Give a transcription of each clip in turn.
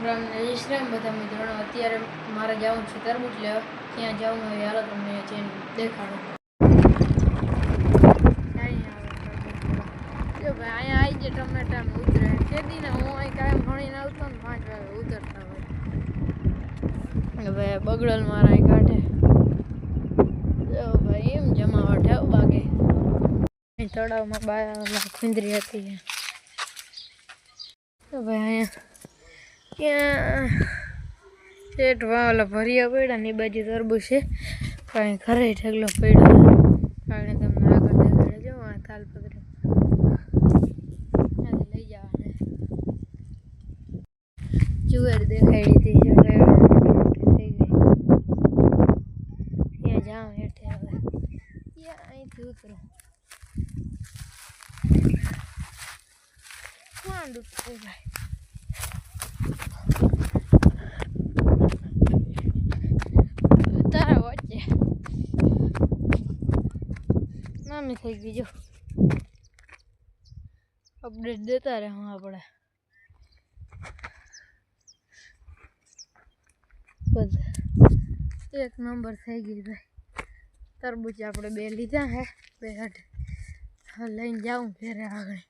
રામ ને જય શ્રી રામ બધા મિત્રો. અત્યારે મારે જવું છે તરબૂચ લેવા. ત્યાં જવું હોય હાલો તમને ચેન દેખાડો. જો ભાઈ અહીંયા આવી જાય ટમેટા ઉતરે ખેતી ને હું અહીં કાયમ ભણીને આવતો ને 5 વાગે ઉતરતા હોય. હવે બગડલ મારા અહીં કાઢે. જો ભાઈ એમ જમાવટ હે બાગે. તળાવમાં બાયા ખુંદરી હતી. તો ભાઈ અહીંયા ત્યાં શેઠ વાવલા ભર્યા પડ્યા ને એ બાજુ તરબૂચ છે. કાંઈ ઘરે ઢગલો પડ્યો કારણે તમને આગળ દેખાડે. જો આ થાલ પકડ્યો ત્યાંથી લઈ જવાને જુવાર દેખાડી હતી. થઈ ગઈ ત્યાં જાઉં હેઠે. હવે ત્યાં અહીંથી ઉતરો માંડું ભાઈ. તારા વચ્ચે નામી થઈ ગઈ. જો અપડેટ દેતા રહે હું આપણે બધા. 1 નંબર થઈ ગઈ ભાઈ. તરબૂચ આપણે 2 લીધા હે. 2 હાટે હવે લઈને જાઉં ઘરે આગળ.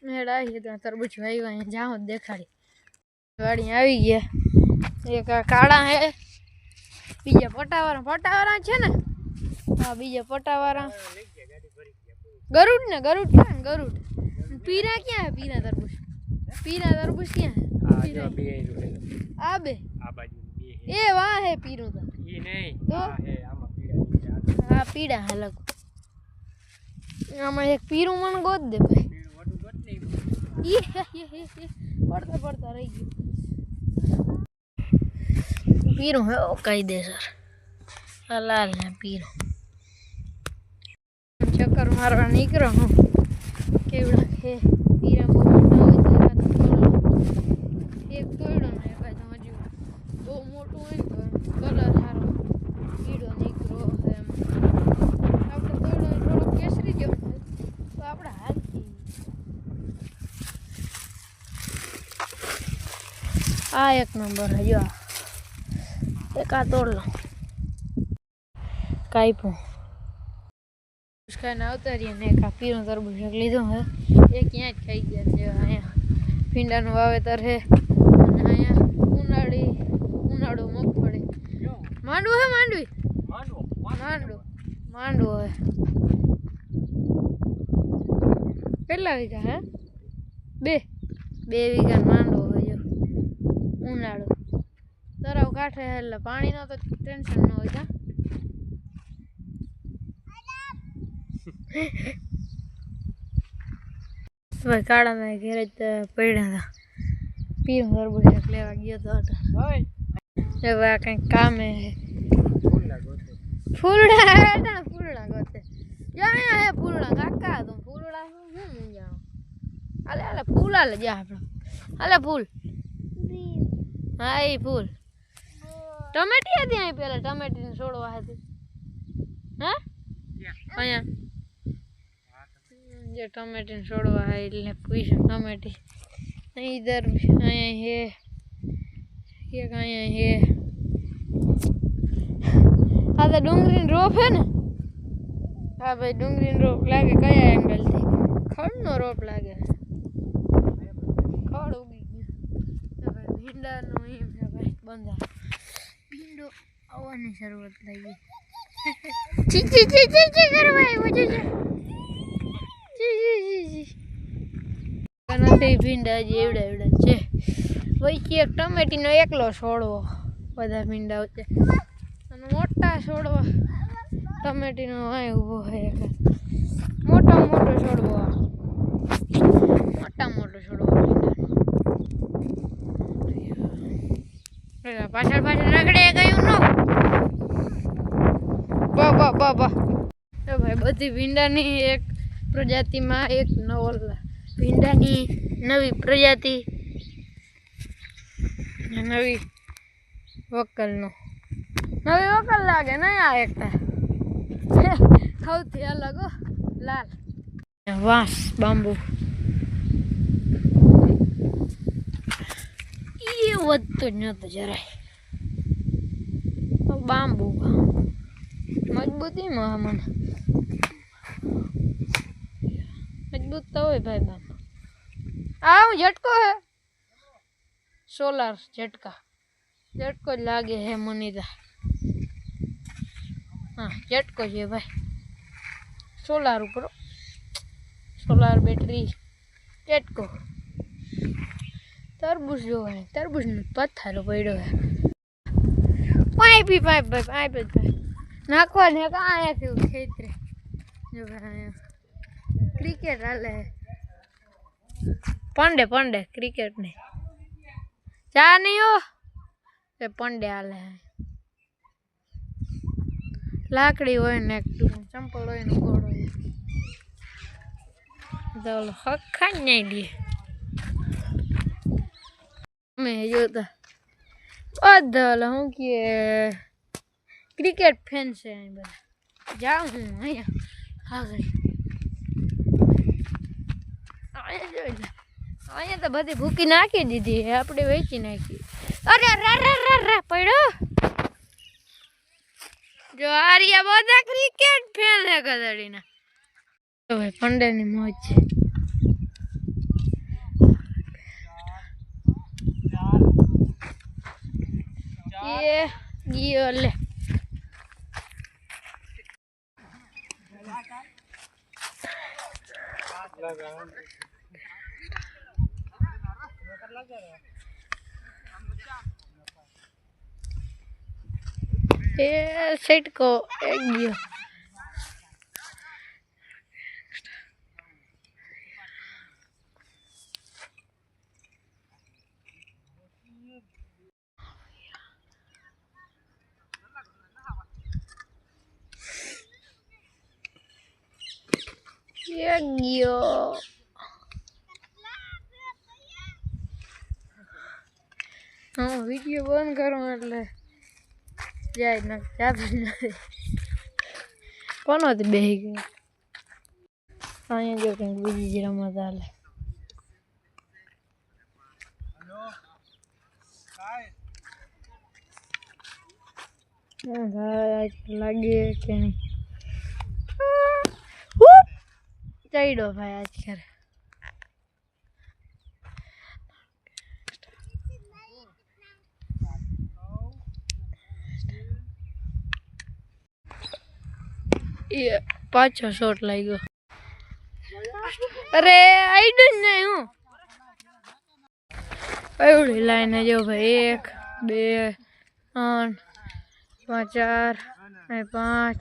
મેળ આવીએ ત્યાં તરબૂચ વાવ્યા અહીંયા જાઉં દેખાડી. ગાડી આવી ગયા. એક આ કાળા હે, બીજા પટાવાળા છે ને. હા બીજા પટાવાળા ગરુડ ને ગરુડ ક્યાં ગરુડ. પીરા ક્યાં હે? પીરા તરબૂચ ક્યાં હે? આ બે એ વાહ હે પીરું તો હા પીડા હે લગો. આમાં એક પીરું મને ગોત દે ભાઈ. પડતા રહી ગયું પીરું હે કાયદેસર. આ લાલ ને પીરું ચક્કર મારવા નીકળો હું. કેવડા છે પીરા બહુ મોટા હોય તો એક તોડ્યો ને એકાદ હજુ બહુ મોટું હોય તો કલર સારો પીળો નીકળો એમ. આપણે તોડ્યો થોડો કેસરી જેવો હોય તો આપણે હાલથી. આ 1 નંબર હે. જો એક આ તોડ લો કાપ્યું ખાઈને આવતા રહીએ ને. એક આ પીરું તરબૂચ લીધું હે. એ ક્યાં જ ખાઈ ગયા છે. અહીંયા ભીંડાનું વાવેતર છે અને અહીંયા ઉનાળુ મગફળી માંડવું હે. માંડવું હે. કેટલા વીઘા હે? 2 વીઘા માંડવો હોય. જો ઉનાળુ તરાવ કાંઠે એટલે પાણીનો તો ટેન્શન ન હોય. ભાઈ કાળાના ઘેરે જ પડ્યા હતા. પીરું તરબૂચ લેવા ગયો તો હવે આ કંઈક કામે ફૂલડા ગોતે. અહીંયા હે ફૂલડા કાકા. તું ફૂલડા શું મૂંઝાણો? હાલે ફૂલ હાલે જા આપણે. હાલે ફૂલ હા એ ફૂલ. ટમેટી હતી અહીં પેલા. ટમેટીને છોડવા હતી હા અહીંયા જે ટમેટીને છોડવા હે એટલે પૂછ્યું ટમેટી ઇધર અહીંયા હે એક અહીંયા હે. આ તો ડુંગળીનો રોપ હે ને. હા ભાઈ ડુંગળીનો રોપ લાગે. કયા એંગલથી? ખડનો રોપ લાગે. ખડ ઉગી ગયું ભાઈ. ભીંડાનું એમ છે ભાઈ બંધા. ભીંડો આવવાની શરૂઆત થઈ ગઈ. ચી કરવા આવ્યો છે. નથી ભીંડા હજી એવડા છે. વચ્ચે એક ટમેટીનો એકલો છોડવો. બધા ભીંડા વચ્ચે અને મોટા છોડવા ટમેટીનો અહીં ઊભો હોય. મોટો છોડવો ભીંડાનો. પાછળ રગડે ગયું ન બા ભાઈ. બધી ભીંડાની એક પ્રજાતિમાં એક ભીંડાની નવી પ્રજાતિ નવી વકલ લાગે ને. આ એકતા સૌથી અલગ લાલ વાંસ બાંબુ. વધતું જ નહોતું જરાય. બાંબુ મજબૂતીમાં મને મજબૂત તો હોય ભાઈ બાંબુ. હું ઝટકો હે સોલાર ઝટકો જ લાગે હે મનીતા. હા ઝટકો છે ભાઈ, સોલાર ઉપર, સોલાર બેટરી ઝટકો. તરબૂચ જોવાય, તરબૂચનો પથ્થરો પડ્યો હે. પાઇપ નાખવા ને અહીંયાથી ખેતરે જો ભાઈ ક્રિકેટ હાલે. પંડે ક્રિકેટ ની ચા નહીં હો એ પંડે હાલે. લાકડી હોય ને ચંપલ હોય ને ગોળ હોય તો હખા જ નહીં દે. મેં જોતા બધા હું કે ક્રિકેટ ફેન છે અહીં બધા. જાઉં હું અહીંયા અહીંયા તો બધી ભૂકી નાખી દીધી, આપણે વેચી નાખી. અરે પડ્યો જો આરિયા બધા ક્રિકેટ ફેન હે ગધડીના. ભાઈ પંડેની મોજ છે. એ ગયો લે. એ છટકો એક ગયો. હા વિડીયો બંધ કરો એટલે જાય ને જાતું જ નથી. કોનો તે બેહી ગયો અહીંયા જો કંઈક બીજી જ રમત હાલે. લાગે કે નહીં ચડ્યો ભાઈ આજ કરે. એ પાછો શોટ લાગ્યો. અરે આઈડું જ નહીં હું એવડી લાઈને જો ભાઈ 1 2 3 4 5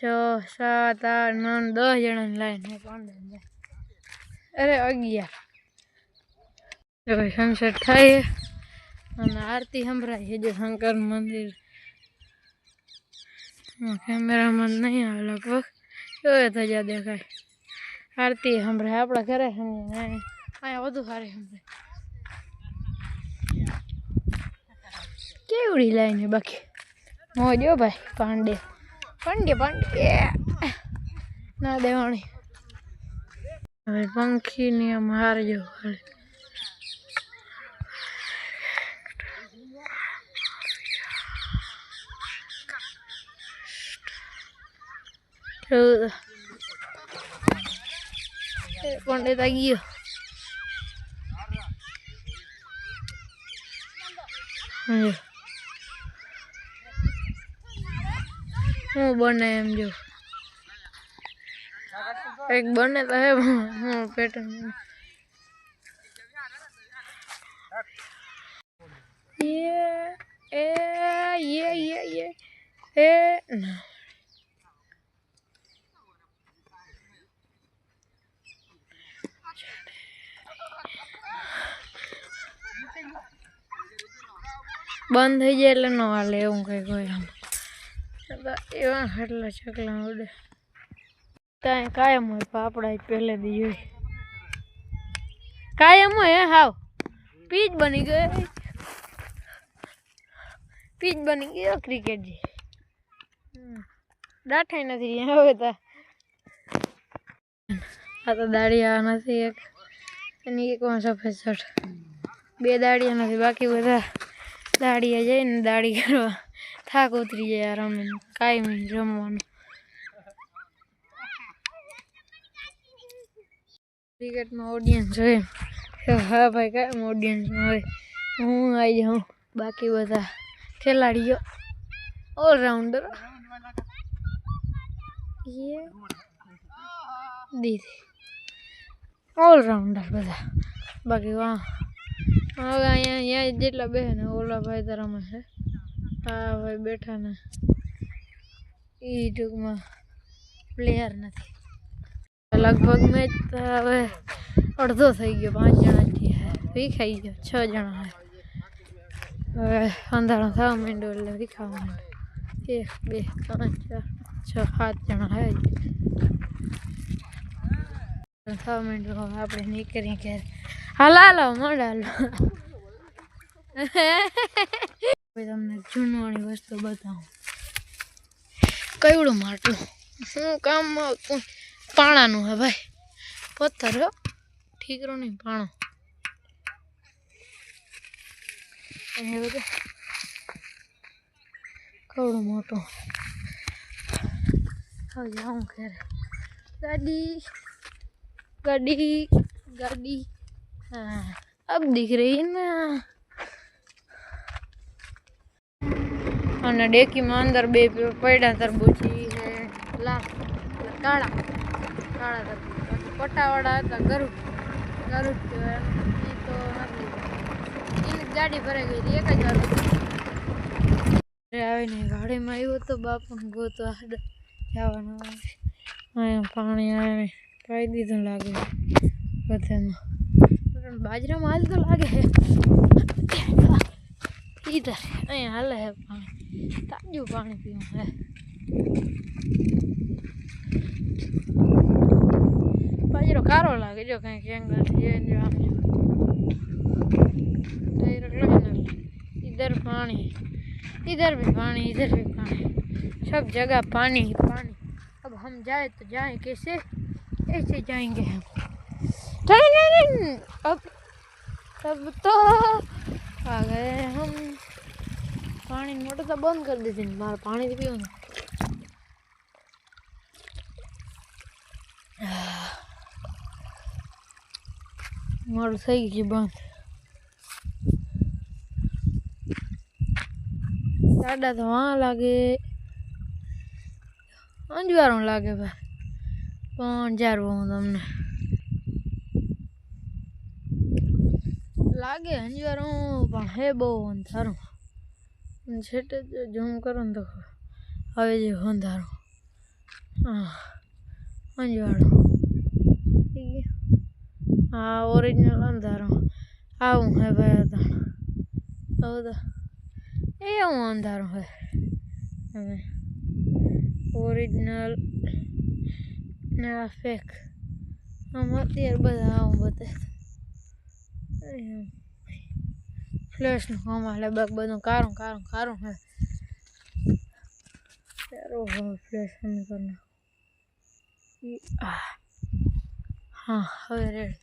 6 7 8 9 10 જણાની લાઈન. અરે 11 સનસેટ થાય અને આરતી સંભળાય છે. જો શંકર મંદિર કેમેરામાં નહીં આવે લગભગ એ થયા દેખાય. આરતી સંભળાય આપણા ઘરે અહીંયા વધુ સારી સંભળાય. કેવડી લાઈને બાકી મોજો ભાઈ. પાંડે ના દેવાણી. હવે પંખીની આમ હારજો પંડિત આ ગયો. હું બને એમ જો એક બને તો હે હું પેટર્ન બંધ થઈ જાય એટલે ન હાલે એવું કંઈક હોય. આમ એવા એટલા ચકલા ઉડે કાંઈ કાયમ હોય પાપડા પહેલેથી જોઈ કાયમ હોય. હાવ પીચ બની ગયો ક્રિકેટજી. દાઠાઈ નથી હવે તો. આ તો દાઢી આ નથી એક એની એકમાં સફેદ શર્ટ 2 દાડિયા નથી બાકી બધા દાડિયા જઈને દાડી કરવા થાક ઉતરી જાય રમીને કાયમી રમવાનું ક્રિકેટમાં ઓડિયન્સ હોય હા ભાઈ કાયમ ઓડિયન્સમાં હોય હું આવી જાઉં બાકી બધા ખેલાડીઓ ઓલરાઉન્ડર ये दीदी ऑलराउंडर બધા બાકી વાહ હવે અહીંયા જેટલા બે ને ઓલા ભાઈ તો રમે છે હા ભાઈ બેઠા ને એ ટૂંકમાં પ્લેયર નથી લગભગ મેચ હવે અડધો થઈ ગયો 5 જણા વિખાઈ ગયો 6 જણા હવે અંધારો થવા માંડ્યો એટલે વિખાવા માંડ્યો 1 2 3 4 6 7 જણા હે થવા માંડ્યો આપણે નીકળી ઘેર હાલ હાલો મોડાલો તમને જૂનવાણી વસ્તુ બતાવું કયું માટલું શું કામ પાણાનું હે ભાઈ પથ્થર હો ઠીકરો નહીં પાણો કવડું મોટું હવે જાઉં ઘરે गाड़ी हाँ अब दिख रही है ना અને ડેકીમાં અંદર બે પડ્યા તરબૂચી હે લાલ કાળા તરબૂચ પટાવાળા હતા ગરુડ કહેવાય એ તો નથી એની ગાડી ભરાઈ ગઈ હતી 1000 રૂપિયા આવીને ગાડીમાં આવ્યો તો બાપુને ગોતો જવાનું અહીંયા પાણી આવે પાઈ દીધું લાગે બધામાં બાજરામાં હાલ તો લાગે હે इधर અહીંયા હાલે હે પાણી તાજું પાણી પીવું હે બાજરો કારો લાગે જો કંઈક એંગલ જો આમ જો इधर पानी इधर भी पानी इधर भी पानी सब जगह पानी ही पानी अब हम जाए तो जाए कैसे ऐसे जाएंगे हम नहीं अब तो आ गए हम पानी मोटर तो बंद कर देते हैं बाहर पानी भी पीऊँ मोटर सही की बंद साडा तो वहाँ लागे अंजवारों लागे भाई 5000 वो तमने लागे अंजवारों पण है बहु अंधारू छेटे झूम करो तो हवे जो अंधारू हाँ अंजवाड़ो हाँ ओरिजिनल अंधारू आऊँ है भाई तो ये अंधारू है हमें ओरिजिनल ना फेक हम अत्यार बताऊँ बता फ्लैश नो हमारे बैग बदो कारों कारों कारों है यारो फ्लैश नहीं करना हाँ હવે રેડી